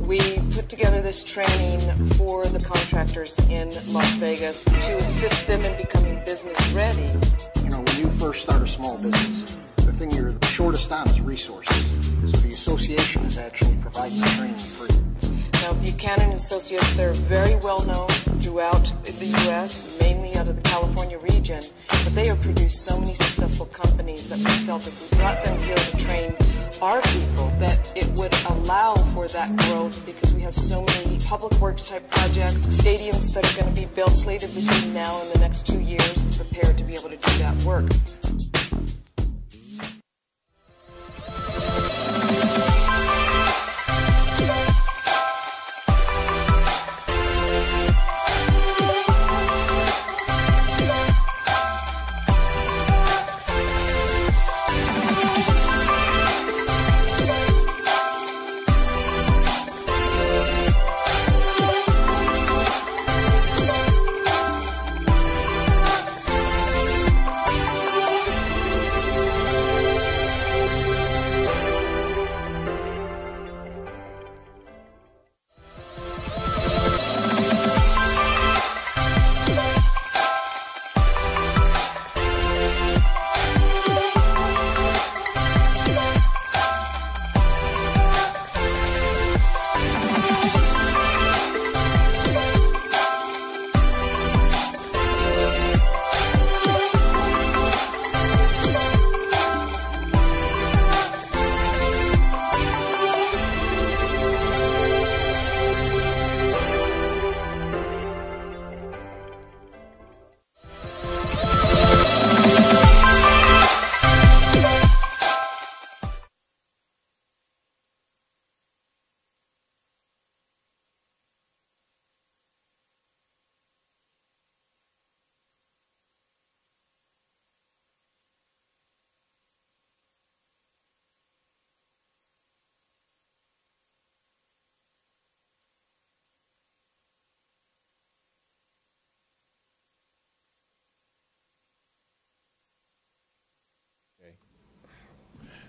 We put together this training for the contractors in Las Vegas to assist them in becoming business ready. You know, when you first start a small business, the thing you're the shortest on is resources. So the association is actually providing the training free. Now, Buchanan Associates, they're very well known throughout the U.S., mainly out of the California region, but they have produced so many successful companies that we felt if we brought them here to train our people, that it would allow for that growth, because we have so many public works type projects, stadiums that are going to be built slated between now and the next 2 years, prepared to be able to do that work.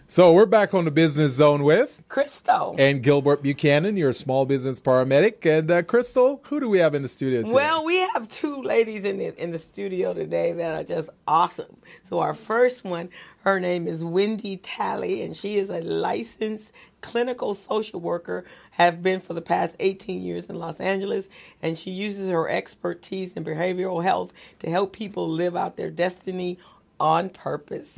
So we're back on the Business Zone with Crystal and Gilbert Buchanan, your small business paramedic. And Crystal, who do we have in the studio today? Well, we have two ladies in the studio today that are just awesome. So our first one, her name is Wendy Talley, and she is a licensed clinical social worker, have been for the past 18 years in Los Angeles, and she uses her expertise in behavioral health to help people live out their destiny on purpose.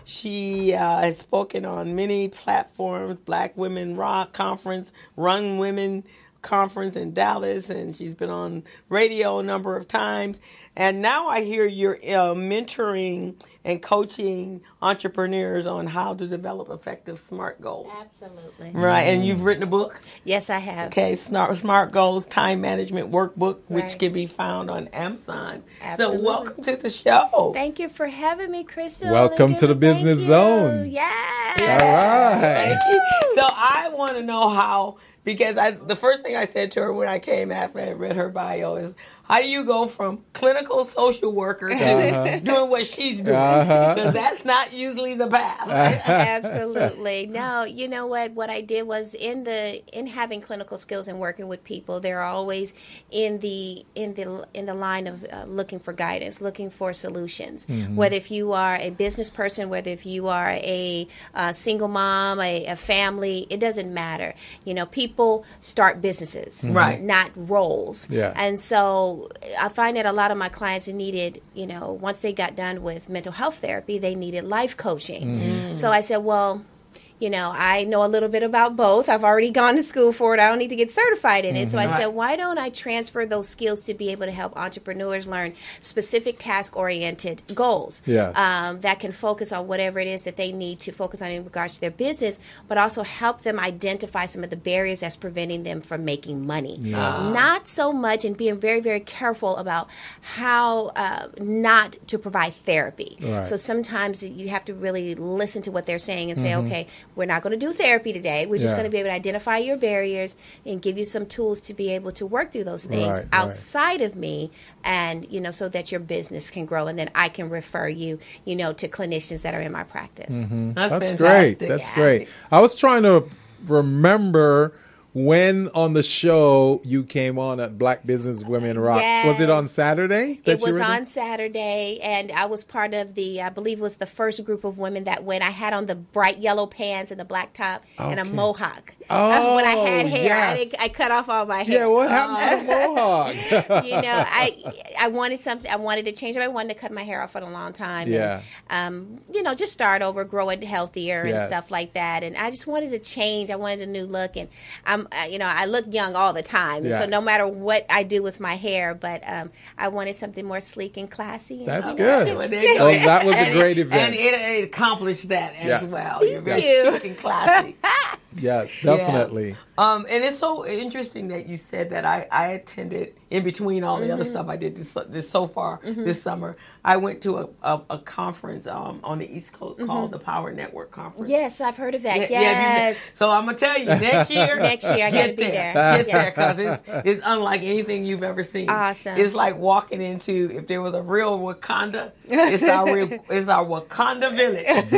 She has spoken on many platforms, Black Women Rock Conference, Run Women Conference in Dallas, and she's been on radio a number of times. And now I hear you're mentoring and coaching entrepreneurs on how to develop effective SMART goals. Absolutely. Right, and you've written a book? Yes, I have. Okay, SMART Goals Time Management Workbook, which can be found on Amazon. Absolutely. So welcome to the show. Thank you for having me, Crystal. Welcome to the Business Zone. Yes. All right. Thank you. So I want to know how, because the first thing I said to her when I came after I read her bio is, how do you go from clinical social worker to doing what she's doing? Because that's not usually the path. Absolutely. No, you know what I did was in having clinical skills and working with people, they're always in the line of looking for guidance, looking for solutions. Whether if you are a business person, whether if you are a single mom, a family, it doesn't matter. You know, people start businesses, right? Not roles. Yeah. And so I find that a lot of my clients needed, you know, once they got done with mental health therapy, they needed life coaching. So I said, well, you know, I know a little bit about both. I've already gone to school for it. I don't need to get certified in it. So I said, why don't I transfer those skills to be able to help entrepreneurs learn specific task-oriented goals that can focus on whatever it is that they need to focus on in regards to their business, but also help them identify some of the barriers that's preventing them from making money. Not so much, and being very, very careful about how not to provide therapy. So sometimes you have to really listen to what they're saying and say, okay, we're not going to do therapy today. We're just going to be able to identify your barriers and give you some tools to be able to work through those things outside of me, and, you know, so that your business can grow, and then I can refer you, you know, to clinicians that are in my practice. That's great. That's great. I was trying to remember when on the show you came on at Black Business Women Rock. Yes. Was it on Saturday? It was on Saturday, and I was part of I believe it was the first group of women that went. I had on the bright yellow pants and the black top and a mohawk. Oh, when I had hair, yes. I cut off all my hair. Yeah, what happened to the mohawk? You know, I wanted something. I wanted to change it. I wanted to cut my hair off for a long time. Yeah. And, you know, just start over, grow it healthier and Yes. stuff like that. And I just wanted to change. I wanted a new look, and you know, I look young all the time. Yes. So no matter what I do with my hair, but I wanted something more sleek and classy. That's Okay, good. well, there you go. Oh, that was a great event. And it accomplished that as Yes. well. You're very you. chic and classy. Yes, definitely. And it's so interesting that you said that. I attended, in between all the other stuff I did this so far this summer, I went to a conference on the East Coast called the Power Network Conference. Yes, I've heard of that. Yeah, Yes. so I'm going to tell you, next year, Next year, I got to get be there. there. Get there, because it's unlike anything you've ever seen. Awesome. It's like walking into, if there was a real Wakanda, it's our Wakanda village.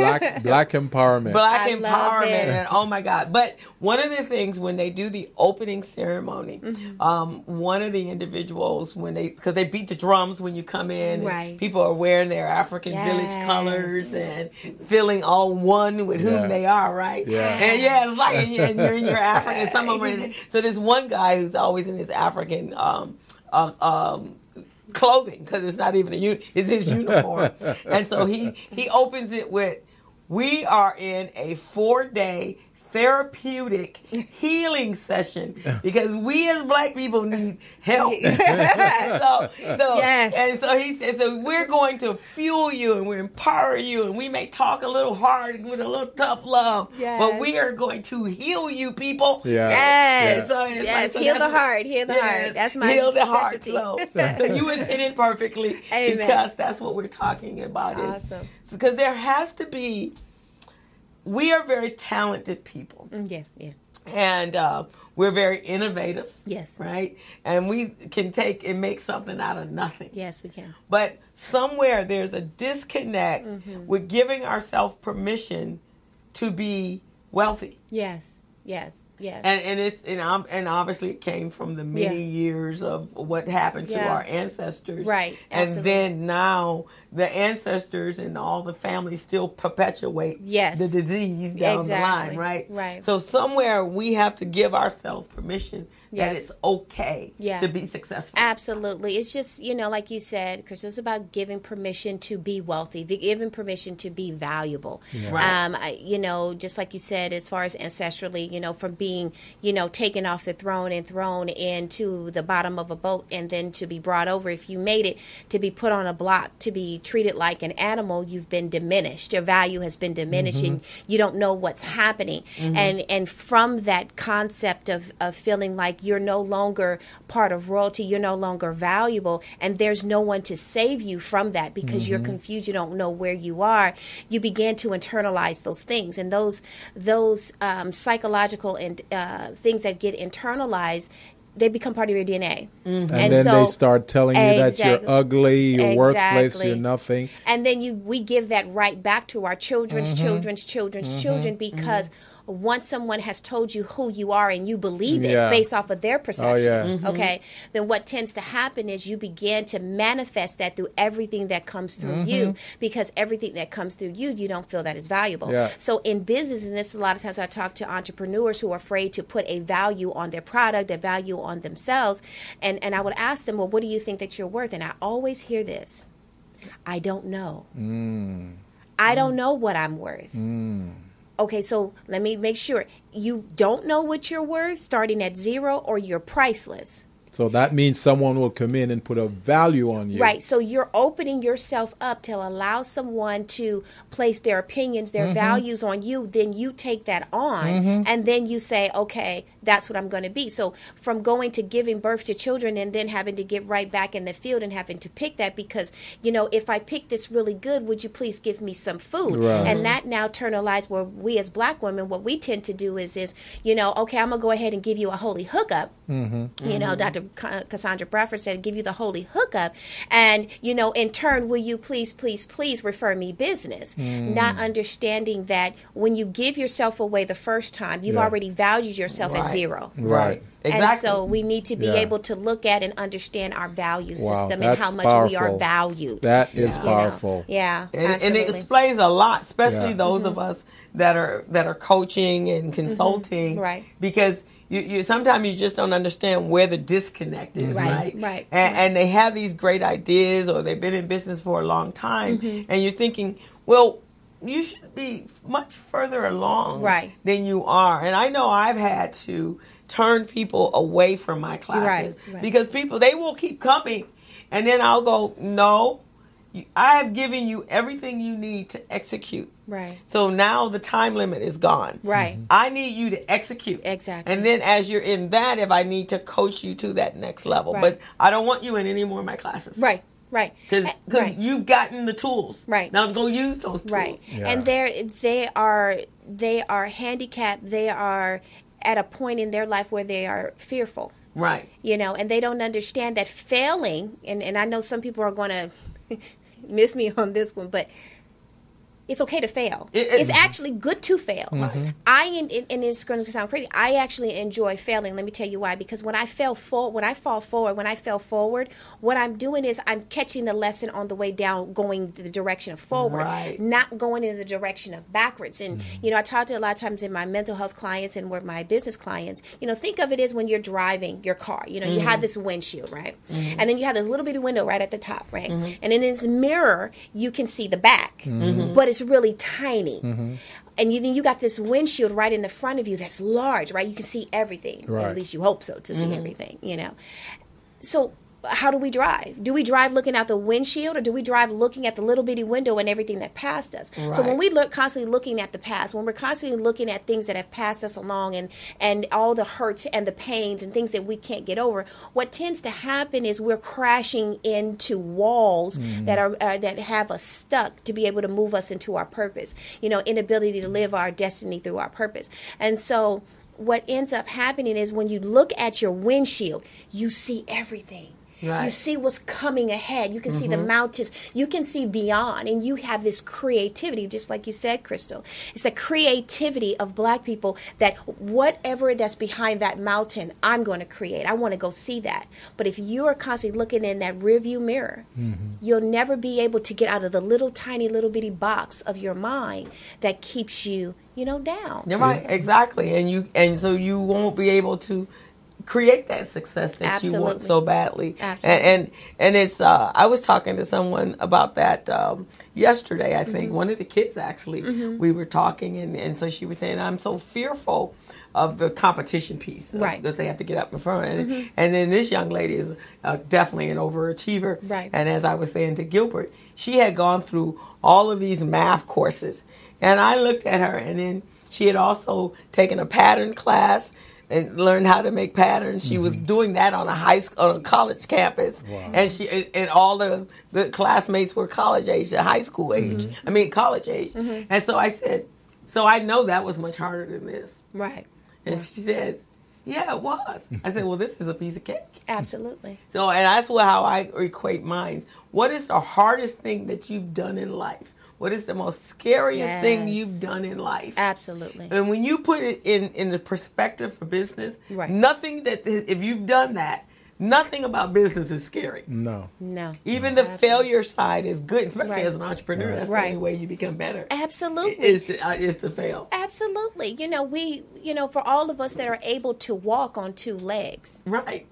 Black empowerment. Black I love empowerment, it. and oh my God! But one of the things when they do the opening ceremony, one of the individuals because they beat the drums when you come in, and Right. people are wearing their African village Yes. colors and feeling all one with Yeah. whom they are, right? Yeah. And it's like and you're in your African. Some of them are in it. So there's one guy who's always in his African clothing, because it's not even it's his uniform. And so he opens it with, "We are in a 4-day therapeutic healing session because we as Black people need help." Yes. And so he said, "So we're going to fuel you and we empower you, and we may talk a little hard with a little tough love, Yes. but we are going to heal you, people." Yeah. Yes. So it's Yes. so Heal the that's- heart. Heal the heart. That's my heal the heart. specialty. So you would fit in perfectly. Amen. Because that's what we're talking about. Awesome. Because there has to be. We are very talented people, Yes. Yes. and we're very innovative. Yes. Right, and we can take and make something out of nothing. Yes, we can. But somewhere there's a disconnect with giving ourselves permission to be wealthy. Yes. Yes. Yes. And obviously it came from the many years of what happened to Yeah. our ancestors. Right, And absolutely. then now the ancestors and all the families still perpetuate Yes. the disease down the line, Exactly. right? Right. So somewhere we have to give ourselves permission that Yes. it's okay Yeah. to be successful. Absolutely. It's just, you know, like you said, Chris, it's about giving permission to be wealthy, giving permission to be valuable. Right. You know, just like you said, as far as ancestrally, you know, from being, you know, taken off the throne and thrown into the bottom of a boat and then to be brought over, if you made it, to be put on a block, to be treated like an animal, you've been diminished. Your value has been diminished and you don't know what's happening. And from that concept of feeling like you're no longer part of royalty, you're no longer valuable, and there's no one to save you from that because you're confused, you don't know where you are, you begin to internalize those things. And those psychological and things that get internalized, they become part of your DNA. And then they start telling you that Exactly. you're ugly, you're worthless, Exactly. you're nothing. And then we give that right back to our children's children's children, because once someone has told you who you are and you believe it Yeah. based off of their perception, yeah. okay, then what tends to happen is you begin to manifest that through everything that comes through you, because everything that comes through you don't feel that is valuable. Yeah. So in business, and this a lot of times I talk to entrepreneurs who are afraid to put a value on their product, a value on themselves, and I would ask them, well, what do you think that you're worth? And I always hear this: I don't know. I don't know what I'm worth. Okay, so let me make sure. You don't know what you're worth starting at 0, or you're priceless. So that means someone will come in and put a value on you. Right, so you're opening yourself up to allow someone to place their opinions, their values on you. Then you take that on, and then you say, okay, that's what I'm going to be. So from going to giving birth to children and then having to get right back in the field and having to pick that, because, you know, if I pick this really good, would you please give me some food? Right. And that now internalized, where we as Black women, what we tend to do is, you know, okay, I'm going to go ahead and give you a holy hookup. You know, Dr. Cassandra Bradford said, give you the holy hookup. And, in turn, will you please, please, please refer me business? Not understanding that when you give yourself away the first time, you've already valued yourself as zero. Right. Exactly. And so we need to be able to look at and understand our value system and how much powerful. we are valued. That is powerful. Yeah, and it explains a lot, especially those Mm-hmm. of us that are coaching and consulting, Right. Because you sometimes you just don't understand where the disconnect is, Right. And they have these great ideas, or they've been in business for a long time, Mm-hmm. and you're thinking, well, you should be much further along than you are. And I know I've had to turn people away from my classes because people, they will keep coming, and then I'll go, no, I have given you everything you need to execute. Right. So now the time limit is gone. Right. I need you to execute. Exactly. And then as you're in that, if I need to coach you to that next level, but I don't want you in any more of my classes. Right. Because you've gotten the tools. Right. Now I'm going to use those tools. Right. Yeah. And they are handicapped. They are at a point in their life where they are fearful. Right. And they don't understand that failing, and I know some people are going to miss me on this one, but it's okay to fail. It's actually good to fail. Mm-hmm. And it's going to sound crazy, I actually enjoy failing. Let me tell you why. Because when I fell forward, what I'm doing is I'm catching the lesson on the way down, going the direction of forward, not going in the direction of backwards. And, I talk to a lot of times in my mental health clients and with my business clients, think of it as when you're driving your car, you have this windshield, right? And then you have this little bitty window right at the top, right? And in this mirror, you can see the back, but it's really tiny. And then you got this windshield right in the front of you that's large, right? You can see everything. Or at least you hope so, to see everything, So how do we drive? Do we drive looking out the windshield, or do we drive looking at the little bitty window and everything that passed us? Right. So when we look constantly looking at the past, when we're constantly looking at things that have passed us along, and all the hurts and the pains and things that we can't get over, what tends to happen is we're crashing into walls that have us stuck to be able to move us into our purpose. Inability to live our destiny through our purpose. And so what ends up happening is when you look at your windshield, you see everything. Right. You see what's coming ahead. You can see the mountains. You can see beyond. And you have this creativity, just like you said, Crystal. It's the creativity of Black people that whatever that's behind that mountain, I'm going to create. I want to go see that. But if you are constantly looking in that rearview mirror, you'll never be able to get out of the little tiny little bitty box of your mind that keeps you, down. You're right. Exactly. And so you won't be able to create that success that you want so badly. Absolutely. And it's I was talking to someone about that yesterday. I think one of the kids actually we were talking, and so she was saying, I'm so fearful of the competition piece that they have to get up in front. And then this young lady is definitely an overachiever. Right. And as I was saying to Gilbert, she had gone through all of these math courses, and I looked at her, and then she had also taken a pattern class and learned how to make patterns. She was doing that on a college campus, and all the classmates were college age, high school age. I mean college age. And so I said, so I know that was much harder than this. Right. And she said, yeah, it was. I said, well, this is a piece of cake. Absolutely. So, and that's how I equate mine. What is the hardest thing that you've done in life? What is the most scariest thing you've done in life? Absolutely. And when you put it in the perspective for business, nothing that, if you've done that, nothing about business is scary. No. Even the failure side is good, especially as an entrepreneur. That's the only way you become better. Absolutely. Is to fail. Absolutely. For all of us that are able to walk on two legs,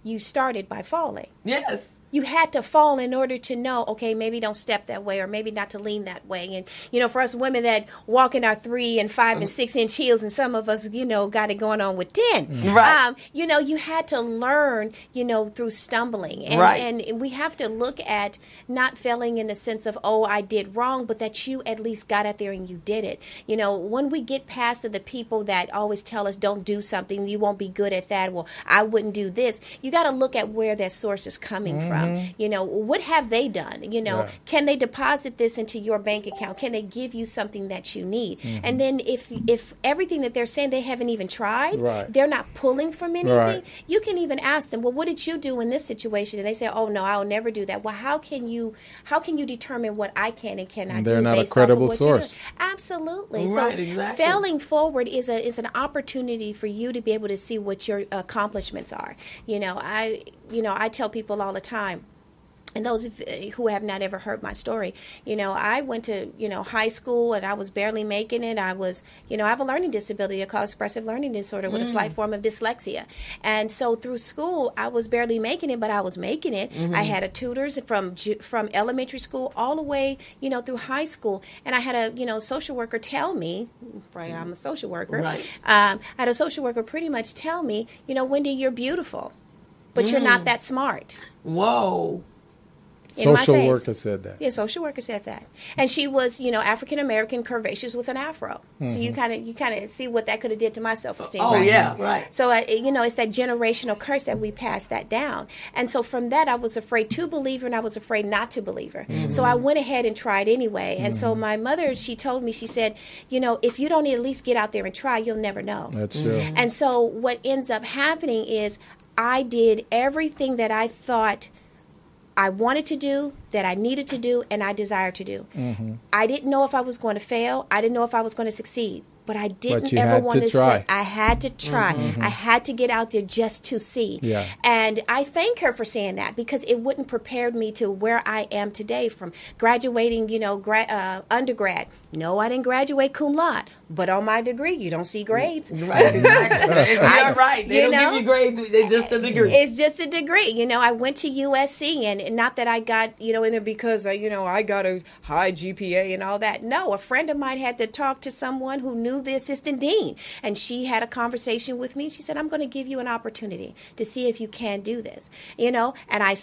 you started by falling. Yes. You had to fall in order to know, okay, maybe don't step that way, or maybe not to lean that way. And, for us women that walk in our 3 and 5 and 6 inch heels, and some of us, got it going on with 10. Right. You had to learn, through stumbling. And we have to look at not failing in the sense of, oh, I did wrong, but that you at least got out there and you did it. When we get past the people that always tell us don't do something, you won't be good at that, well, I wouldn't do this, you got to look at where that source is coming from. You know, what have they done? You know, can they deposit this into your bank account? Can they give you something that you need? And then if everything that they're saying they haven't even tried, they're not pulling from anything, you can even ask them, well, what did you do in this situation? And they say, oh no, I'll never do that. Well, how can you determine what I can and cannot do? They're not based a credible off of what you're source. doing? Absolutely. Right, So exactly. failing forward is an opportunity for you to be able to see what your accomplishments are. You know, I tell people all the time, and those who have not ever heard my story, you know, I went to, you know, high school and I was barely making it. I was, you know, I have a learning disability called expressive learning disorder with a slight form of dyslexia. And so through school, I was barely making it, but I was making it. I had a tutors from elementary school all the way, you know, through high school. And I had a, you know, social worker tell me, right, I'm a social worker. Right. I had a social worker pretty much tell me, you know, Wendy, you're beautiful, but you're not that smart. Whoa. Social worker said that. Yeah, social worker said that, and she was, you know, African American, curvaceous with an afro. So you kind of see what that could have did to my self-esteem. Oh, right? yeah, right. So you know, it's that generational curse that we pass that down, and so from that, I was afraid to believe her, and I was afraid not to believe her. So I went ahead and tried anyway. And so my mother, she told me, she said, you know, if you don't at least get out there and try, you'll never know. That's true. And so what ends up happening is I did everything that I thought I wanted to do, that I needed to do, and I desired to do. I didn't know if I was going to fail. I didn't know if I was going to succeed. But I didn't ever want to say, I had to try. I had to get out there just to see. Yeah. And I thank her for saying that, because it wouldn't prepare me to where I am today, from graduating, you know, undergrad. No, I didn't graduate cum laude, but on my degree, you don't see grades. Right, exactly. You're right. They You don't know? give you grades. It's just a degree. It's just a degree. You know, I went to USC, and not that I got, you know, in there because, you know, I got a high GPA and all that. No, a friend of mine had to talk to someone who knew the assistant dean, and she had a conversation with me. She said, I'm going to give you an opportunity to see if you can do this, you know, and I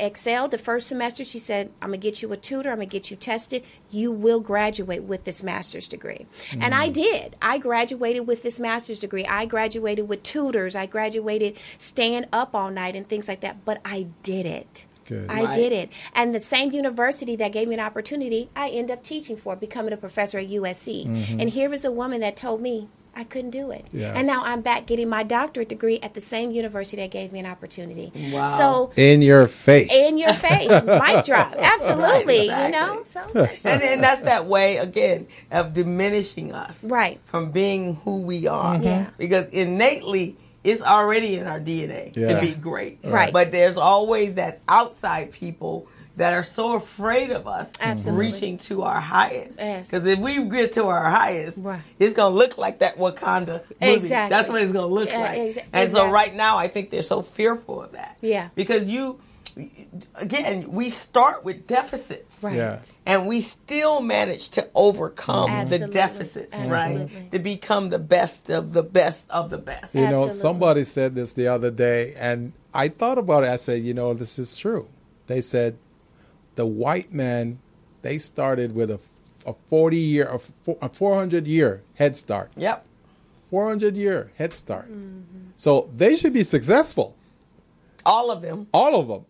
excelled the first semester. She said, I'm going to get you a tutor. I'm going to get you tested. You will graduate with this master's degree. And I did. I graduated with this master's degree. I graduated with tutors. I graduated staying up all night and things like that, but I did it. Good. I did it. And the same university that gave me an opportunity, I ended up teaching for, becoming a professor at USC. And here was a woman that told me I couldn't do it. Yes. And now I'm back getting my doctorate degree at the same university that gave me an opportunity. Wow. So In your face. in your face, mic drop. Absolutely, Right, you know? exactly. So And that's that way, again, of diminishing us. Right. From being who we are. Yeah. Because innately, it's already in our DNA Yeah. to be great. Right. But there's always that outside people that are so afraid of us Absolutely. reaching to our highest. Yes. Because if we get to our highest, Right. it's going to look like that Wakanda movie. Exactly. That's what it's going to look like. And so exactly. right now, I think they're so fearful of that. Yeah. Because again, we start with deficits. Right. Yeah. And we still manage to overcome Absolutely. the deficits, right? Absolutely. To become the best of the best of the best. You know, Absolutely. somebody said this the other day, and I thought about it. I said, you know, this is true. They said the white man, they started with a 400-year head start. Yep. 400-year head start. So they should be successful. All of them. All of them.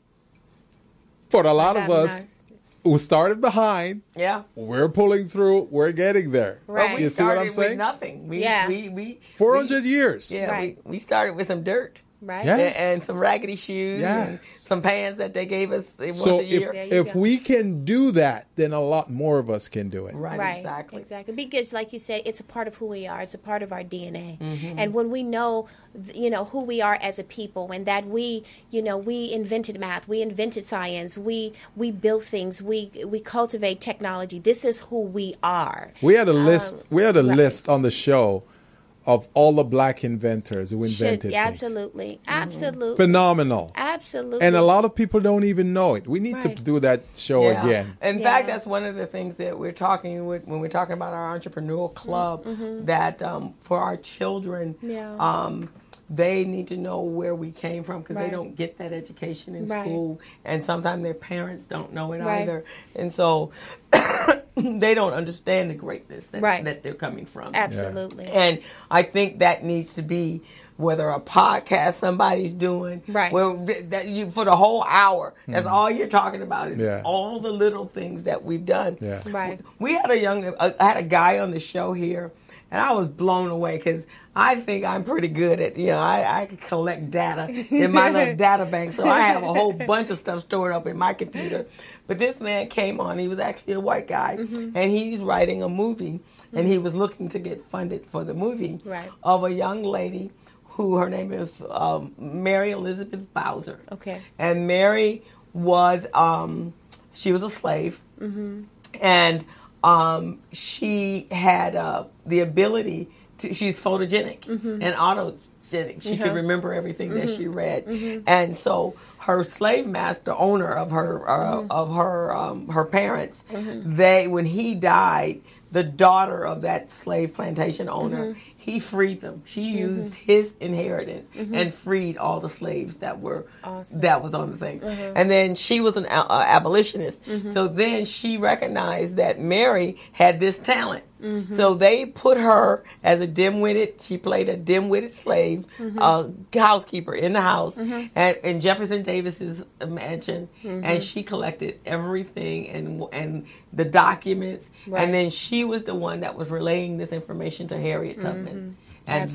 For a lot of That's us nice. who started behind, Yeah. we're pulling through, we're getting there. Right. But we You see what started I'm saying? with nothing. Yeah. We 400 years. Yeah, Right. we started with some dirt. Right? Yeah. And some raggedy shoes and Yes. some pants that they gave us once So a year. There you if go. we can do that, then a lot more of us can do it. Right, exactly. Because, like you said, it's a part of who we are. It's a part of our DNA. Mm-hmm. And when we know, you know, who we are as a people, and that we, you know, we invented math, we invented science, we built things, we cultivate technology. This is who we are. We had a list. We had a right. list on the show of all the black inventors who invented things. Absolutely, absolutely, Phenomenal. absolutely. And a lot of people don't even know it. We need to Right. do that show Yeah. again. In Yeah. fact, that's one of the things that we're talking with when we're talking about our entrepreneurial club. That for our children, Yeah. they need to know where we came from because Right. they don't get that education in Right. school, and sometimes their parents don't know it Right. either, and so they don't understand the greatness that, Right. that they're coming from. Absolutely. And I think that needs to be whether a podcast somebody's doing, Right. Well, that you for the whole hour, that's all you're talking about is all the little things that we've done. Yeah. Right. We had I had a guy on the show here, and I was blown away because I think I'm pretty good at, I can collect data in my little data bank, so I have a whole bunch of stuff stored up in my computer. But this man came on, he was actually a white guy, and he's writing a movie, and he was looking to get funded for the movie of a young lady who, her name is Mary Elizabeth Bowser. Okay. And Mary was, she was a slave, and she had the ability to, she's photogenic and autogenic. She could remember everything that she read. And so her slave master, owner of her parents, when he died, the daughter of that slave plantation owner, he freed them. She used his inheritance and freed all the slaves that were that was on the thing. And then she was an abolitionist. So then she recognized that Mary had this talent. So they put her as a dim-witted. She played a dim-witted slave housekeeper in the house in Jefferson Davis's mansion, and she collected everything and the documents. Right. And then she was the one that was relaying this information to Harriet Tubman. And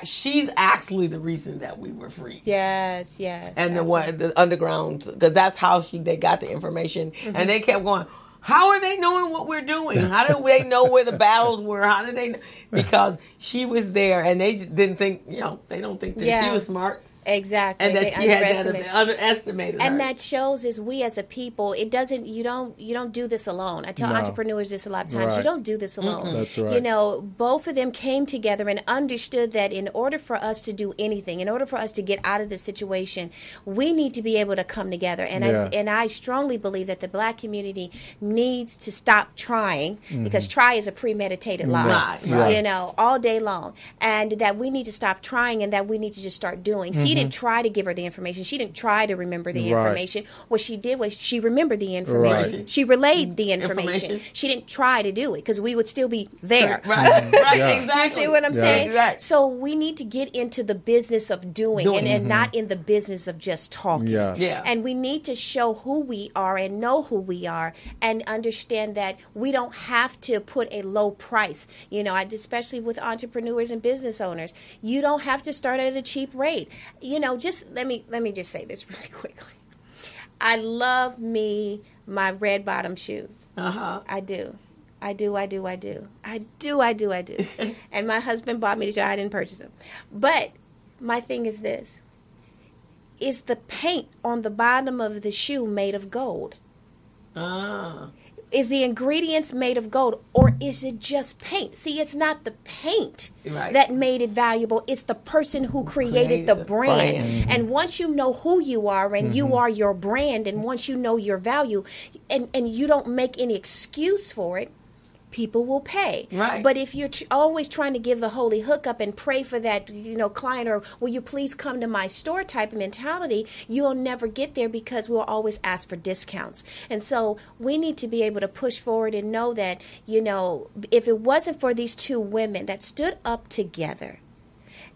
she's actually the reason that we were free. Yes. And the underground, because that's how they got the information. And they kept going, how are they knowing what we're doing? How do they know where the battles were? How did they know? Because she was there, and they didn't think, they don't think that she was smart. Exactly. And that she had underestimated her. And that shows is we as a people, you don't do this alone. I tell entrepreneurs this a lot of times. Right. You don't do this alone. That's right. Both of them came together and understood that in order for us to do anything, in order for us to get out of this situation, we need to be able to come together. And I strongly believe that the black community needs to stop trying, because try is a premeditated lie, all day long. And that we need to stop trying, and that we need to just start doing. She didn't try to give her the information. She didn't try to remember the information. What she did was she remembered the information. Right. She relayed the information. She didn't try to do it, because we would still be there. Right, exactly. You see what I'm saying? Exactly. So we need to get into the business of doing and not in the business of just talking. And we need to show who we are and know who we are, and understand that we don't have to put a low price. Especially with entrepreneurs and business owners, you don't have to start at a cheap rate. Just let me just say this really quickly. I love my red bottom shoes. I do. And my husband bought me the shoes. I didn't purchase them. But my thing is this. Is the paint on the bottom of the shoe made of gold? Is the ingredients made of gold, or is it just paint? See, it's not the paint that made it valuable. It's the person who created the brand. And once you know who you are, and you are your brand, and once you know your value, and you don't make any excuse for it, people will pay. Right. But if you're always trying to give the holy hookup and pray for that, client, or will you please come to my store type of mentality, you'll never get there, because we'll always ask for discounts. And so we need to be able to push forward and know that, if it wasn't for these two women that stood up together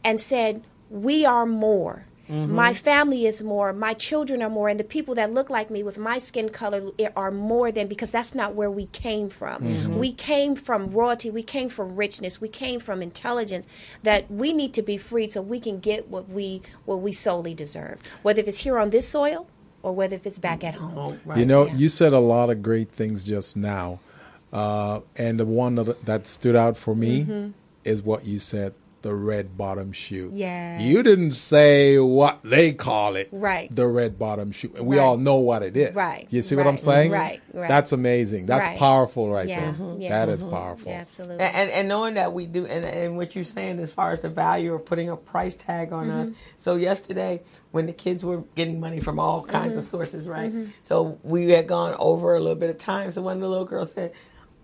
and said, we are more. My family is more, my children are more, and the people that look like me with my skin color are more than, because that's not where we came from. We came from royalty, we came from richness, we came from intelligence, that we need to be freed so we can get what we solely deserve, whether if it's here on this soil or whether if it's back at home. You said a lot of great things just now, and the one that stood out for me is what you said. The red bottom shoe. Yes. You didn't say what they call it. Right. The red bottom shoe. And we all know what it is. Right. You see what I'm saying? Right. That's amazing. That's powerful right there. Yeah. That is powerful. Yeah, absolutely. And knowing that we do, and what you're saying as far as the value of putting a price tag on us. So yesterday, when the kids were getting money from all kinds of sources, right? So we had gone over a little bit of time. So one of the little girls said,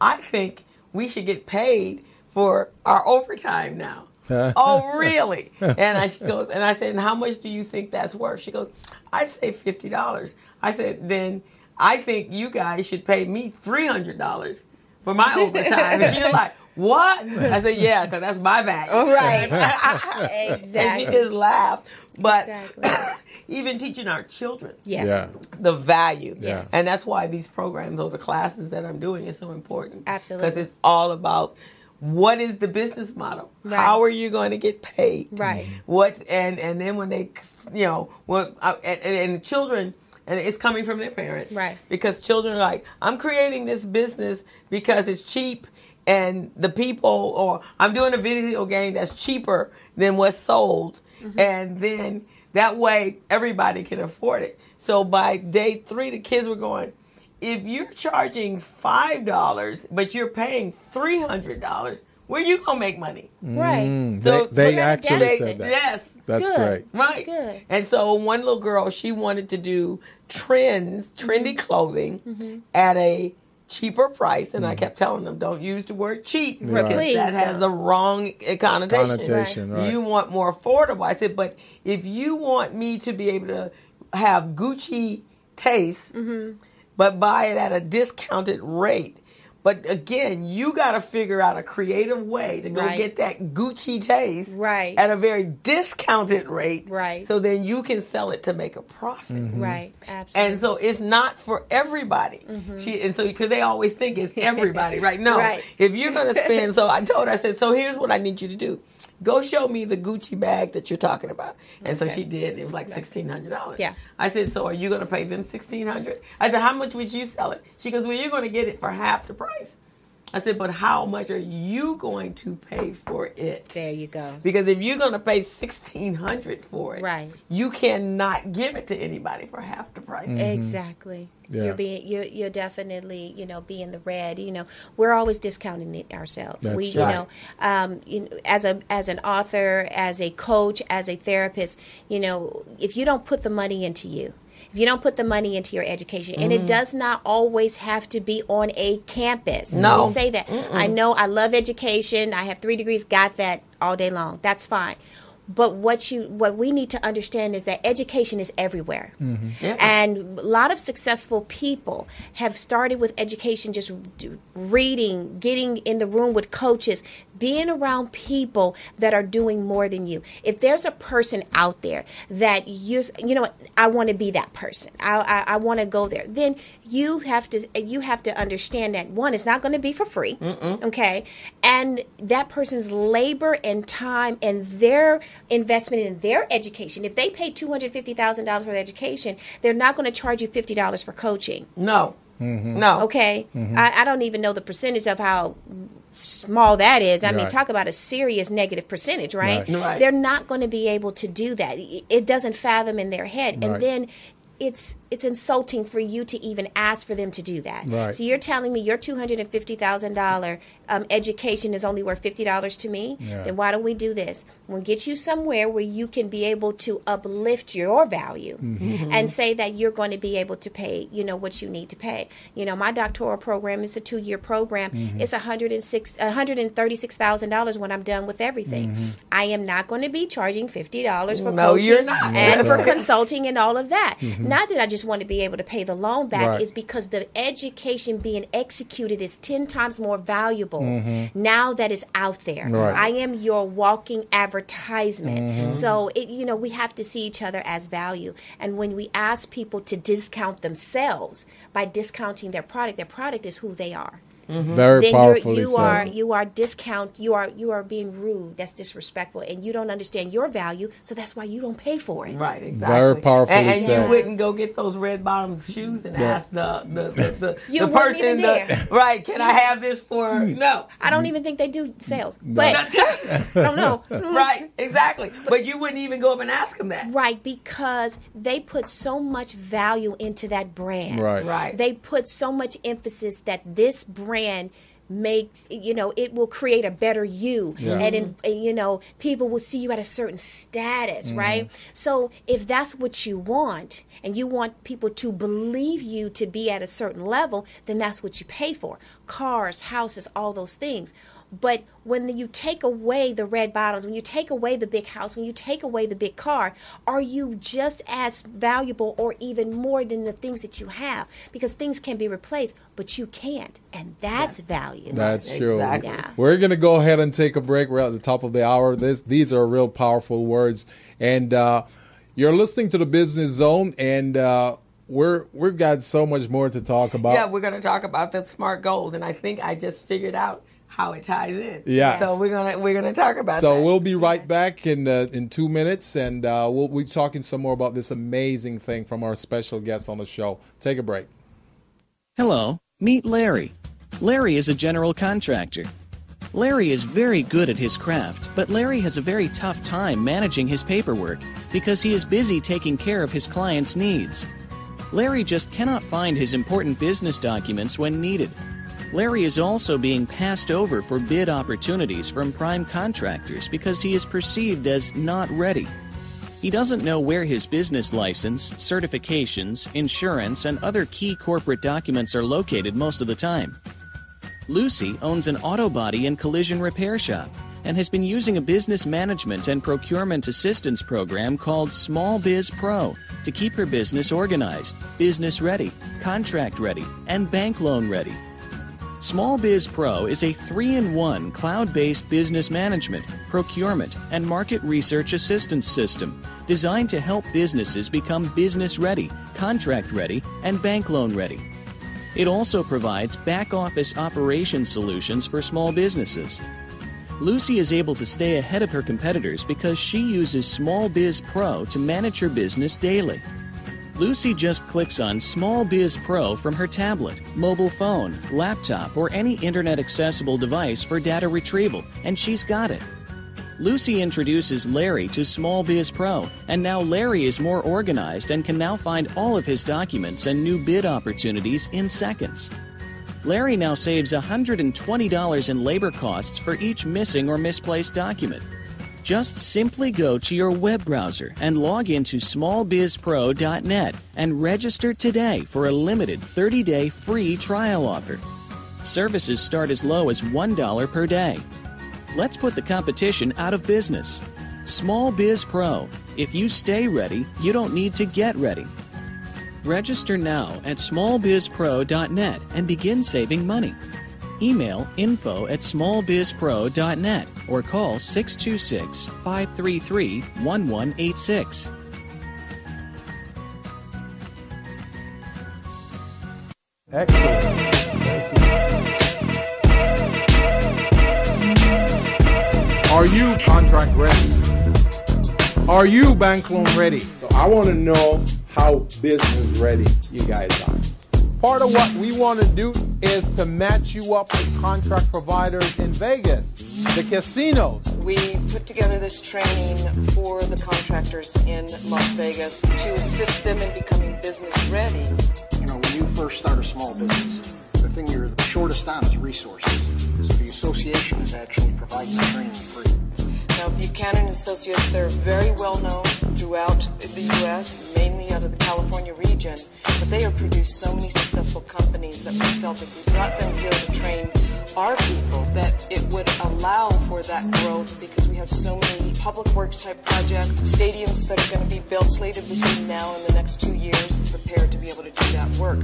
I think we should get paid for our overtime now. Oh, really? And she goes, and I said, and how much do you think that's worth? She goes, I say $50. I said, then I think you guys should pay me $300 for my overtime. And she was like, what? I said, yeah, because that's my value. Oh, right. Exactly. And she just laughed. But Exactly. even teaching our children Yes. Yeah. the value. Yes. And that's why these programs or the classes that I'm doing is so important. Absolutely. Because it's all about what is the business model? Right. How are you going to get paid? Right. What and then when they, you know, and children, and it's coming from their parents. Right. Because children are like, I'm creating this business because it's cheap and the people, or I'm doing a video game that's cheaper than what's sold. Mm-hmm. And then that way everybody can afford it. So by day 3, the kids were going, if you're charging $5, but you're paying $300, where you going to make money? Right. So- They so actually they- said that. Yes. That's Good. great. Right. Good. And so one little girl, she wanted to do trendy Mm-hmm. clothing at a cheaper price. And I kept telling them, don't use the word cheap. Right. Because Please that has don't. the wrong connotation. Connotation, right. You want more affordable. I said, but if you want me to be able to have Gucci taste, but buy it at a discounted rate. But again, you got to figure out a creative way to go Right. get that Gucci taste Right. at a very discounted rate. Right. So then you can sell it to make a profit. Right. Absolutely. And so it's not for everybody. And so because they always think it's everybody, right? No. Right. If you're going to spend, so I told her, I said, so here's what I need you to do. Go show me the Gucci bag that you're talking about. And so Okay. she did. It was like $1,600. Yeah. I said, so are you going to pay them $1,600? I said, how much would you sell it? She goes, well, you're going to get it for half the price. I said, but how much are you going to pay for it? there you go. Because if you're going to pay $1,600 for it, Right. you cannot give it to anybody for half the price. Exactly. Yeah. You're definitely, being the red. We're always discounting it ourselves. That's We, right. as an author, as a coach, as a therapist, if you don't put the money into you, if you don't put the money into your education, and it does not always have to be on a campus. No. Let me say that. I know I love education. I have 3 degrees, got that all day long. That's fine. But what we need to understand is that education is everywhere. Yeah. And a lot of successful people have started with education, just reading, getting in the room with coaches, being around people that are doing more than you. If there's a person out there that I want to be that person. I want to go there. Then you have to understand that one, it's not going to be for free. Okay. And that person's labor and time and their investment in their education. If they pay $250,000 for their education, they're not going to charge you $50 for coaching. No. No. Okay. I don't even know the percentage of how small that is. I mean, Right. talk about a serious negative percentage, right? Right. They're not going to be able to do that. It doesn't fathom in their head. Right. And then it's insulting for you to even ask for them to do that. Right. So you're telling me your $250,000 education is only worth $50 to me? Yeah. Then why don't we do this? We'll get you somewhere where you can be able to uplift your value and say that you're going to be able to pay, what you need to pay. My doctoral program is a 2-year program. It's $136,000 when I'm done with everything. I am not going to be charging $50 for No, coaching you're not. and for Right. consulting and all of that. Not that I just want to be able to pay the loan back, Right. is because the education being executed is 10 times more valuable now that it's out there. Right. I am your walking advertisement. So we have to see each other as value. And when we ask people to discount themselves by discounting their product is who they are. Very Then powerfully you said. are being rude. That's disrespectful, and you don't understand your value. So that's why you don't pay for it. Right, exactly. Very powerfully and said. you wouldn't go get those red bottom shoes and ask the You wouldn't person, even dare. right, can I have this for, no. I don't even think they do sales, but I don't know. Right, exactly. But you wouldn't even go up and ask them that. Right, because they put so much value into that brand. Right. Right. They put so much emphasis that this brand makes, it will create a better you. Yeah. And people will see you at a certain status, right? So if that's what you want, and you want people to believe you to be at a certain level, then that's what you pay for. Cars, houses, all those things. But when you take away the red bottoms, when you take away the big house, when you take away the big car, are you just as valuable or even more than the things that you have? Because things can be replaced, but you can't. And that's value. That's true. Exactly. Yeah. We're going to go ahead and take a break. We're at the top of the hour. These are real powerful words. And you're listening to the Business Zone, and we've got so much more to talk about. Yeah, we're going to talk about the SMART goals, and I think I just figured out how it ties in. Yeah. So we're gonna talk about that. So we'll be right back in 2 minutes, and we'll be talking some more about this amazing thing from our special guest on the show. Take a break. Hello, meet Larry. Larry is a general contractor. Larry is very good at his craft, but Larry has a very tough time managing his paperwork because he is busy taking care of his clients' needs. Larry just cannot find his important business documents when needed. Larry is also being passed over for bid opportunities from prime contractors because he is perceived as not ready. He doesn't know where his business license, certifications, insurance, and other key corporate documents are located most of the time. Lucy owns an auto body and collision repair shop and has been using a business management and procurement assistance program called Small Biz Pro to keep her business organized, business ready, contract ready, and bank loan ready. Small Biz Pro is a 3-in-1 cloud-based business management, procurement, and market research assistance system designed to help businesses become business ready, contract ready, and bank loan ready. It also provides back-office operation solutions for small businesses. Lucy is able to stay ahead of her competitors because she uses Small Biz Pro to manage her business daily. Lucy just clicks on Small Biz Pro from her tablet, mobile phone, laptop, or any internet-accessible device for data retrieval, and she's got it. Lucy introduces Larry to Small Biz Pro, and now Larry is more organized and can now find all of his documents and new bid opportunities in seconds. Larry now saves $120 in labor costs for each missing or misplaced document. Just simply go to your web browser and log into smallbizpro.net and register today for a limited 30-day free trial offer. Services start as low as $1 per day. Let's put the competition out of business. Small Biz Pro. If you stay ready, you don't need to get ready. Register now at smallbizpro.net and begin saving money. Email info@smallbizpro.net or call 626-533-1186. Excellent. Are you contract ready? Are you bank loan ready? So I want to know how business ready you guys are. Part of what we want to do is to match you up with contract providers in Vegas, the casinos. We put together this training for the contractors in Las Vegas to assist them in becoming business ready. You know, when you first start a small business, the thing you're the shortest on is resources. So the association is actually providing the training free. Now, Buchanan Associates, they're very well known throughout the U.S., mainly out of the California region, but they have produced so many successful companies that we felt if we brought them here to train our people, that it would allow for that growth because we have so many public works type projects, stadiums that are going to be built slated between now and the next 2 years, prepared to be able to do that work.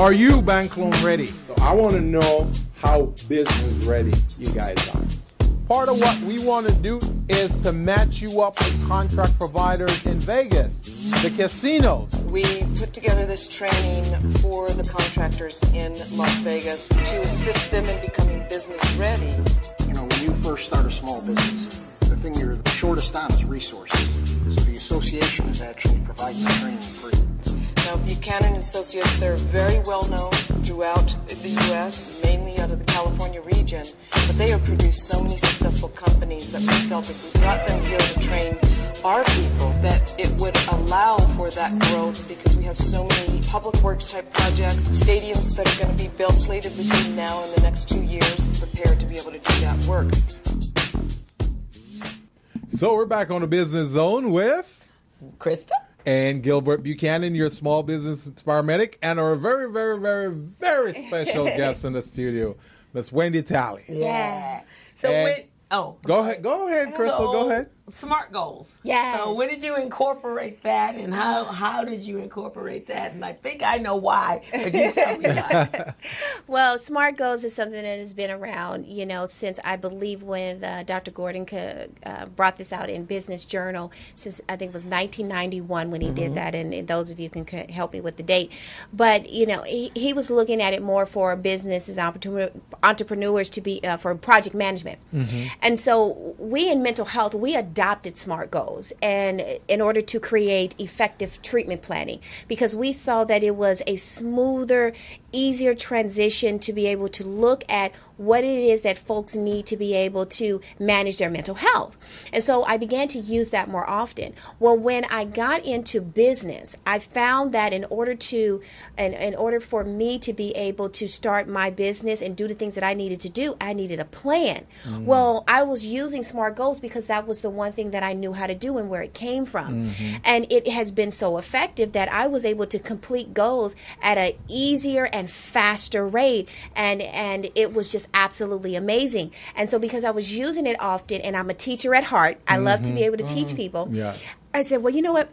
Are you bank loan ready? So I want to know how business ready you guys are. Part of what we want to do is to match you up with contract providers in Vegas, the casinos. We put together this training for the contractors in Las Vegas to assist them in becoming business ready. You know, when you first start a small business, the thing you're the shortest on is resources. So the association is actually providing the training free. Now, Buchanan Associates, they're very well known throughout the U.S., mainly out of the California region, but they have produced so many successful companies that we felt if we brought them here to train our people, that it would allow for that growth because we have so many public works type projects, stadiums that are going to be built slated between now and the next 2 years, prepared to be able to do that work. So we're back on the Business Zone with Krista and Gilbert Buchanan, your small business paramedic, and our very, very, very, very special guest in the studio, Miss Wendy Talley. Yeah. So And Go ahead, Crystal. So, go ahead. SMART goals. Yes. So when did you incorporate that, and how did you incorporate that? And I think I know why, but you tell me why. Well, SMART goals is something that has been around, since I believe when Dr. Gordon brought this out in Business Journal, since I think it was 1991 when he did that, and those of you can help me with the date. But, he was looking at it more for businesses, entrepreneurs to be, for project management. And so we in mental health, we adopted SMART goals and in order to create effective treatment planning, because we saw that it was a smoother, easier transition to be able to look at what it is that folks need to be able to manage their mental health. And so I began to use that more often. Well, when I got into business, I found that in order for me to be able to start my business and do the things that I needed to do, I needed a plan. Well, I was using SMART goals because that was the one thing that I knew how to do and where it came from. And it has been so effective that I was able to complete goals at an easier and faster rate, and it was just absolutely amazing. And so because I was using it often, and I'm a teacher at heart, I love to be able to teach people. I said, well, you know what?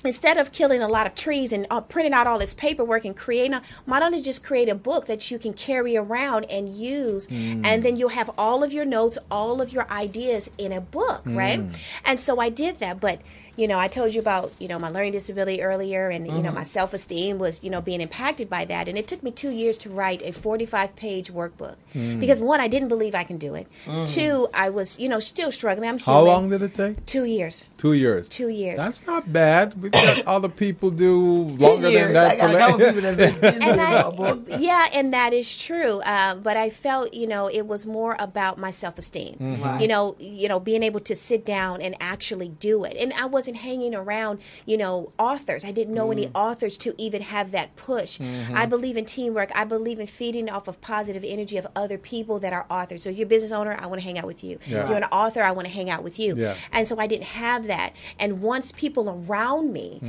Instead of killing a lot of trees and printing out all this paperwork and creating, why don't you just create a book that you can carry around and use, and then you'll have all of your notes, all of your ideas in a book, right? And so I did that, but I told you about, my learning disability earlier, and, my self-esteem was, being impacted by that. And it took me 2 years to write a 45-page workboook because, one, I didn't believe I can do it. Two, I was, still struggling. I'm human. How long did it take? 2 years. 2 years. 2 years. That's not bad. We've got other people do longer than that. And that is true. But I felt, it was more about my self-esteem. Being able to sit down and actually do it. And I wasn't hanging around, authors. I didn't know any authors to even have that push. I believe in teamwork. I believe in feeding off of positive energy of other people that are authors. So if you're a business owner, I want to hang out with you. If you're an author, I want to hang out with you. And so I didn't have that. And once people around me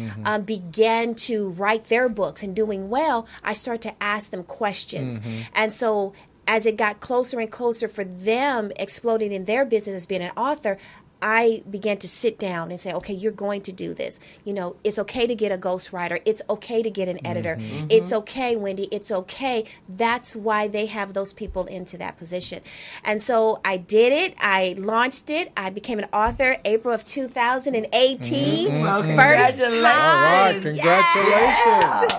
began to write their books and doing well, I started to ask them questions. And so as it got closer and closer for them exploding in their business as being an author, I began to sit down and say, okay, you're going to do this. It's okay to get a ghostwriter. It's okay to get an editor. It's okay, Wendy. It's okay. That's why they have those people into that position. And so I did it. I launched it. I became an author April of 2018. Well, First time. All right, congratulations.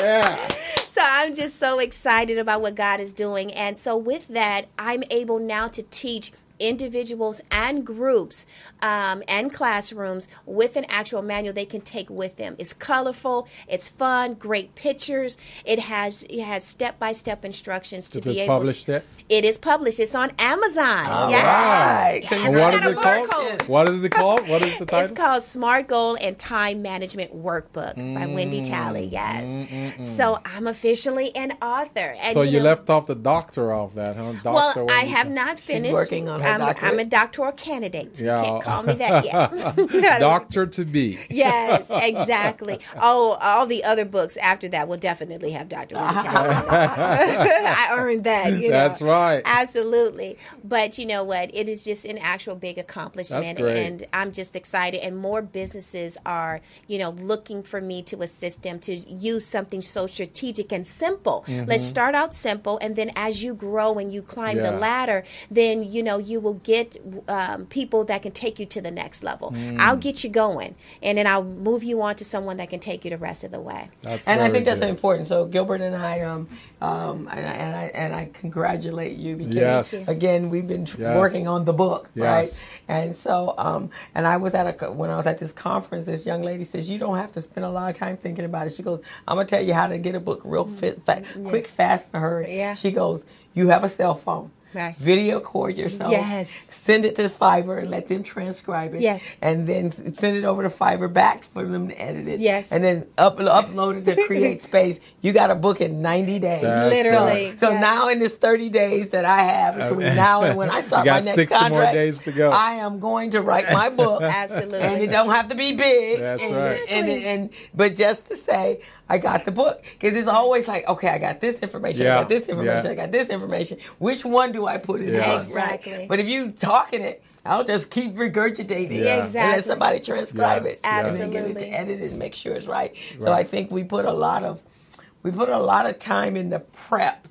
Yeah. So I'm just so excited about what God is doing. And so with that, I'm able now to teach individuals and groups and classrooms with an actual manual they can take with them. It's colorful, it's fun, great pictures. It has step-by-step instructions to be able to. Is it published yet? It is published. It's on Amazon. All right. And what is it called? What is it called? What is the title? It's called SMART Goal and Time Management Workbook by Wendy Talley. Yes. So I'm officially an author. And so you left off the doctor of that, huh? Well, I have not finished. She's working on her I'm a doctoral candidate. So you can't call me that yet. Doctor to be. Yes, exactly. Oh, all the other books after that will definitely have Dr. Wendy Talley. I earned that. That's right. Absolutely. But you know what? It is just an actual big accomplishment. That's great. And I'm just excited. And more businesses are, looking for me to assist them to use something so strategic and simple. Let's start out simple, and then as you grow and you climb the ladder, then you will get people that can take you to the next level. I'll get you going, and then I'll move you on to someone that can take you the rest of the way. I think that's important. So Gilbert and I, I congratulate you because again we've been working on the book, right? And so and I was when I was at this conference, this young lady says you don't have to spend a lot of time thinking about it. She goes, I'm gonna tell you how to get a book real quick, fast, and hurry. Yeah. She goes, you have a cell phone. Right. Video record yourself. Yes. Send it to Fiverr and let them transcribe it. Yes. And then send it over to Fiverr back for them to edit it. Yes. And then upload it to Create Space. You got a book in 90 days. Literally. So now in this 30 days that I have between now and when I start my next 60 contract, more days to go. I am going to write my book. Absolutely. And it don't have to be big. That's right. But just to say, I got the book. Because it's always like, okay, I got this information, I got this information, I got this information. Which one do I put in the book? Exactly. Right? But if you talking it, I'll just keep regurgitating it and let somebody transcribe it. Absolutely. And then get it to edit it and make sure it's right. So I think we put a lot of time in the prep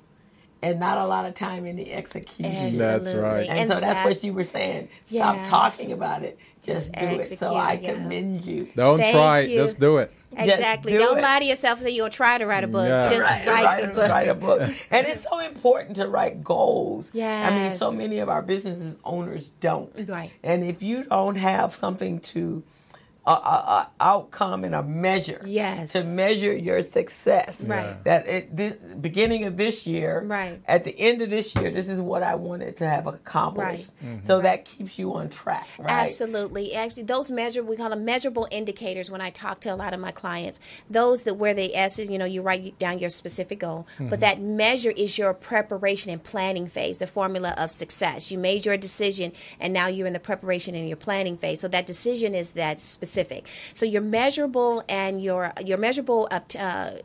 and not a lot of time in the execution. Absolutely. That's right. And so that's what you were saying. Stop talking about it. Just do it. So I commend you. Don't try it. Just do it. Exactly. Don't lie to yourself and say you're going to try to write a book. Yeah. Just write the book. Write a book. And it's so important to write goals. Yes. I mean, so many of our business owners don't. Right. And if you don't have something to outcome and a measure to measure your success. Right. That at the beginning of this year, at the end of this year, this is what I wanted to have accomplished. Right. So that keeps you on track, right? Absolutely. Actually, those we call them measurable indicators when I talk to a lot of my clients. Those that where they ask, you write down your specific goal, but that measure is your preparation and planning phase, the formula of success. You made your decision, and now you're in the preparation and your planning phase. So that decision is that specific. So your measurable and your measurable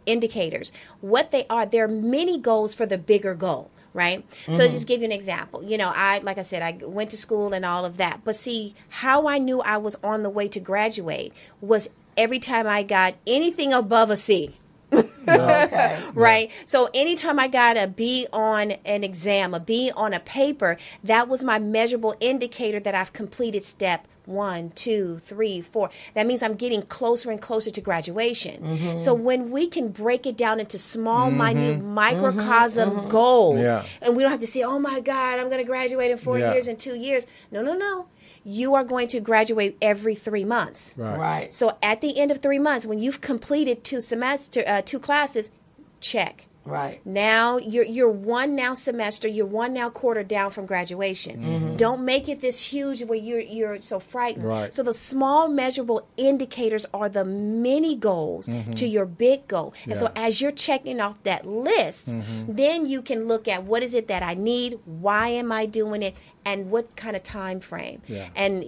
indicators, what they are, there are many goals for the bigger goal. Right? So just give you an example. Like I said, I went to school and all of that. But see, how I knew I was on the way to graduate was every time I got anything above a C. Okay. Right? So anytime I got a B on an exam, a B on a paper, that was my measurable indicator that I've completed step 1, 2, 3, 4. That means I'm getting closer and closer to graduation. So when we can break it down into small, minute, microcosm goals, and we don't have to say, oh my God, I'm going to graduate in 4 years and 2 years. No. You are going to graduate every 3 months. Right. So at the end of 3 months, when you've completed 2 classes, check. Right. Now you're one semester, you're one quarter down from graduation. Don't make it this huge where you're so frightened. Right. So the small measurable indicators are the mini goals to your big goal. And so as you're checking off that list, then you can look at what is it that I need, why am I doing it, and what kind of time frame. And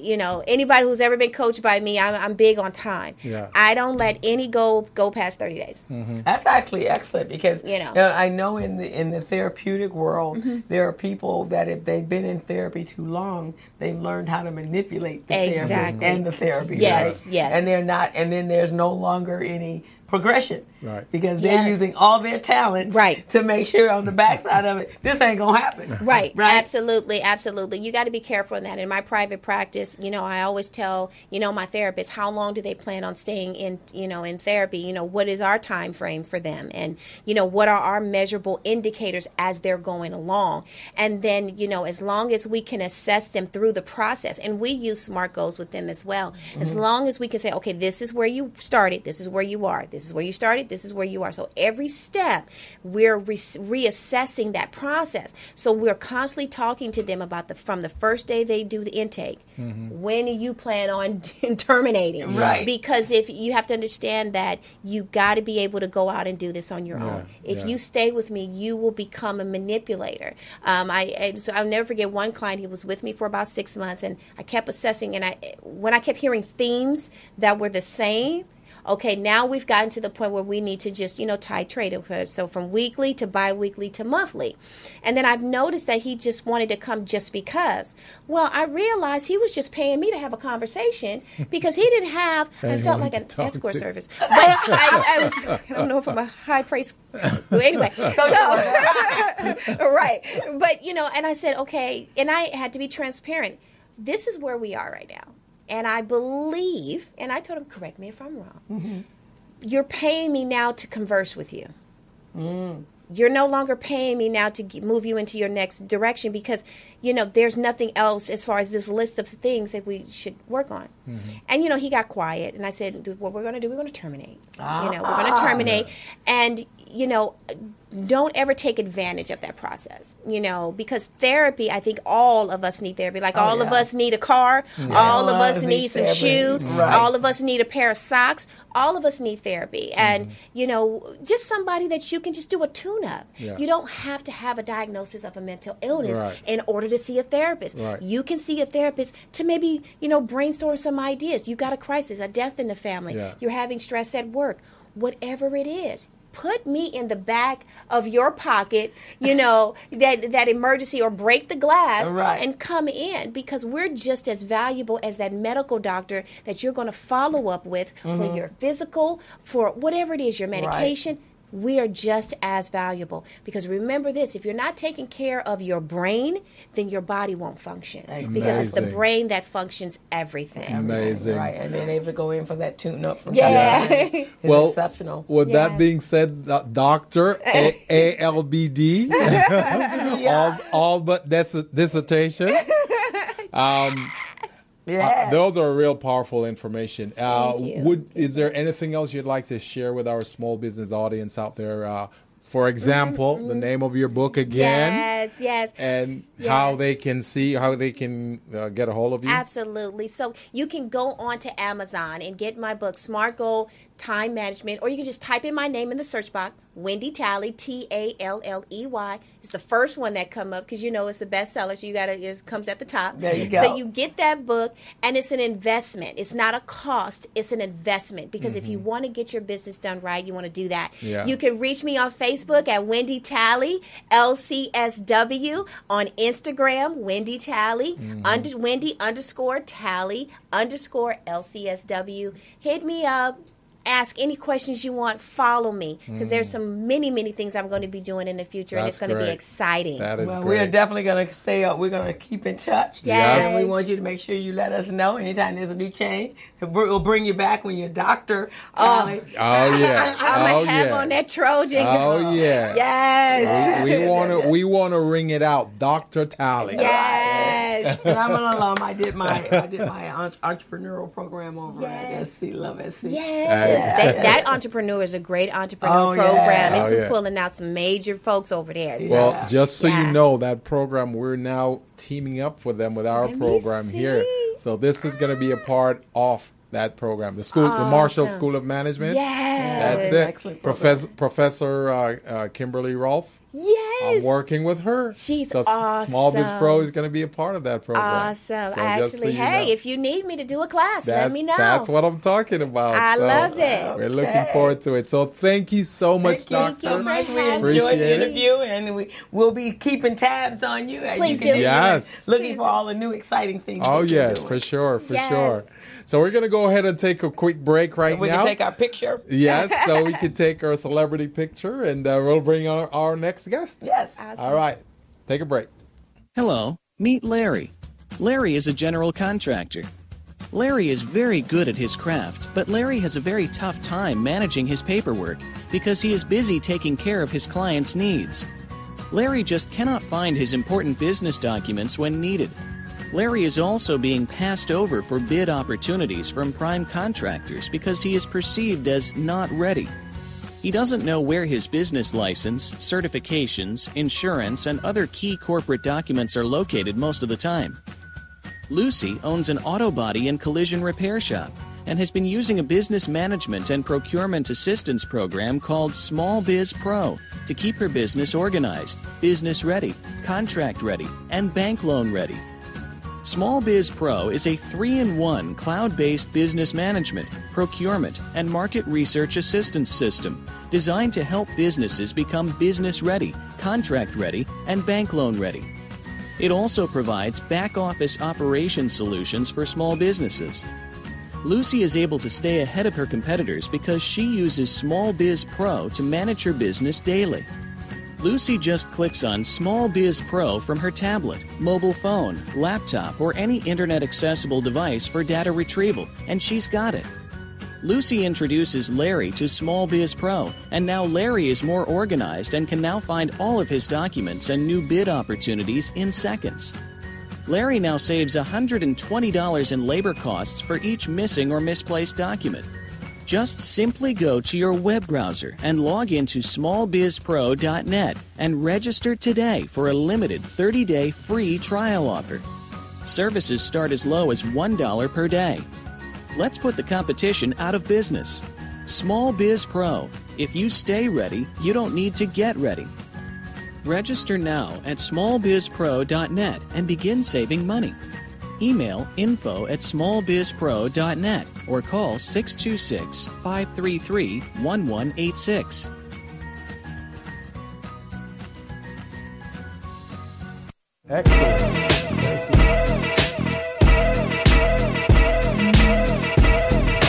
anybody who's ever been coached by me, I'm big on time. I don't let any goal go past 30 days. That's actually excellent because I know in the therapeutic world there are people that if they've been in therapy too long, they've learned how to manipulate the therapist and the therapy. Yes. And they're not, and then there's no longer any progression. Right. Because they're using all their talent to make sure on the backside of it, this ain't going to happen. Right. Absolutely. Absolutely. You got to be careful in that. In my private practice, I always tell, my therapists, how long do they plan on staying in therapy? What is our time frame for them? And, what are our measurable indicators as they're going along? And then, as long as we can assess them through the process, and we use SMART goals with them as well, as long as we can say, okay, this is where you started, this is where you are, this This is where you started. This is where you are. So every step, we're reassessing that process. So we're constantly talking to them about from the first day they do the intake. When do you plan on terminating? Right. Because if you have to understand that you got to be able to go out and do this on your own. If you stay with me, you will become a manipulator. So I'll never forget one client. He was with me for about 6 months, and I kept assessing. And when I kept hearing themes that were the same. Okay, now we've gotten to the point where we need to just, titrate it. So from weekly to bi-weekly to monthly. And then I've noticed that he just wanted to come just because. Well, I realized he was just paying me to have a conversation because he didn't have, I felt like an escort service. But I don't know if I'm a high price. Anyway, so, right. But, and I said, okay, and I had to be transparent. This is where we are right now. And I believe, and I told him, correct me if I'm wrong, you're paying me now to converse with you. You're no longer paying me now to move you into your next direction because, there's nothing else as far as this list of things that we should work on. And, he got quiet. And I said, what we're going to do, we're going to terminate. We're going to terminate. And, don't ever take advantage of that process, because therapy, I think all of us need therapy. Like all of us need a car. All of us need some shoes. Right. All of us need a pair of socks. All of us need therapy. And, just somebody that you can just do a tune-up. Yeah. You don't have to have a diagnosis of a mental illness in order to see a therapist. Right. You can see a therapist to maybe, brainstorm some ideas. You got a crisis, a death in the family. Yeah. You're having stress at work. Whatever it is. Put me in the back of your pocket, that emergency, or break the glass and come in, because we're just as valuable as that medical doctor that you're going to follow up with for your physical, for whatever it is, your medication. Right. We are just as valuable, because remember this, if you're not taking care of your brain, then your body won't function. Because it's the brain that functions everything. Amazing. Right, and being able to go in for that tune-up from is exceptional. With that being said, Dr. ALBD, all but dissertation. Those are real powerful information. Is there anything else you'd like to share with our small business audience out there? For example, the name of your book again. Yes. And how they can get a hold of you. Absolutely. So you can go on to Amazon and get my book, S.M.A.R.T Goal Time Management, or you can just type in my name in the search box, Wendy Talley, Talley. It's the first one that come up because it's a bestseller, so it comes at the top. There you go. So you get that book, and it's an investment. It's not a cost. It's an investment, because if you want to get your business done right, you want to do that. Yeah. You can reach me on Facebook at Wendy Talley, LCSW, on Instagram, Wendy Talley, Wendy_Talley_LCSW. Hit me up. Ask any questions you want. Follow me, because there's some many things I'm going to be doing in the future, and it's going to be exciting. That is great. We are definitely going to stay up. We're going to keep in touch. Yes. And we want you to make sure you let us know anytime there's a new change. We'll bring you back when you're Dr. Talley. I'm going to have on that Trojan. Oh, yeah. Yes. We want to ring it out. Dr. Talley. Yes. And I'm an alum. I did my entrepreneurial program over at SC Love SC. Yes. That entrepreneur is a great entrepreneur program. It's pulling out some major folks over there. So. Well, just so you know, that program, we're now teaming up with them with our program here. So this is going to be a part of that program, the Marshall School of Management. Yes. That's it. Professor Kimberly Rolfe. Yes. I'm working with her. She's awesome. Small Biz Pro is going to be a part of that program. Awesome. So if you need me to do a class, let me know. That's what I'm talking about. I love it. We're looking forward to it. So thank you so much, Doctor. Thank you so much. We enjoyed the interview, and we'll be keeping tabs on you. Please do. Yes. Looking for all the new exciting things. Oh, yes, for sure. So we're going to go ahead and take a quick break now. We can take our picture. Yes, so we can take our celebrity picture, and we'll bring our next guest. Yes. Awesome. All right. Take a break. Hello, meet Larry. Larry is a general contractor. Larry is very good at his craft, but Larry has a very tough time managing his paperwork because he is busy taking care of his clients' needs. Larry just cannot find his important business documents when needed. Larry is also being passed over for bid opportunities from prime contractors because he is perceived as not ready. He doesn't know where his business license, certifications, insurance, and other key corporate documents are located most of the time. Lucy owns an auto body and collision repair shop and has been using a business management and procurement assistance program called Small Biz Pro to keep her business organized, business ready, contract ready, and bank loan ready. Small Biz Pro is a 3-in-1 cloud-based business management, procurement, and market research assistance system designed to help businesses become business ready, contract ready, and bank loan ready. It also provides back-office operation solutions for small businesses. Lucy is able to stay ahead of her competitors because she uses Small Biz Pro to manage her business daily. Lucy just clicks on Small Biz Pro from her tablet, mobile phone, laptop, or any internet-accessible device for data retrieval, and she's got it. Lucy introduces Larry to Small Biz Pro, and now Larry is more organized and can now find all of his documents and new bid opportunities in seconds. Larry now saves $120 in labor costs for each missing or misplaced document. Just simply go to your web browser and log into smallbizpro.net and register today for a limited 30-day free trial offer. Services start as low as $1 per day. Let's put the competition out of business. Small Biz Pro. If you stay ready, you don't need to get ready. Register now at smallbizpro.net and begin saving money. Email info@smallbizpro.net or call 626-533-1186. Excellent.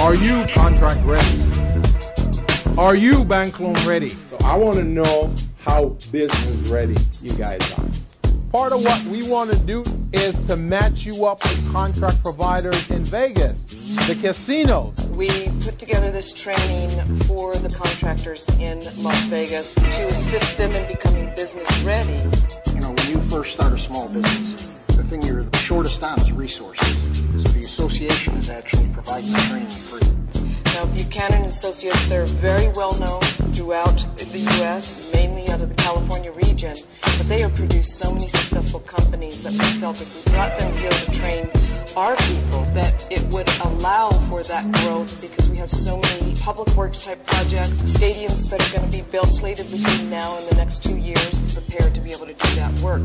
Are you contract ready? Are you bank loan ready? So I want to know how business ready you guys are. Part of what we want to do is to match you up with contract providers in Vegas, the casinos. We put together this training for the contractors in Las Vegas to assist them in becoming business ready. You know, when you first start a small business, the thing you're the shortest on is resources. So the association is actually providing the training free. Now, Buchanan Associates, they're very well known throughout the U.S., mainly out of the California region, but they have produced so many successful companies that we felt if we brought them here to train our people, that it would allow for that growth because we have so many public works type projects, stadiums that are going to be built slated between now and the next 2 years, prepared to be able to do that work.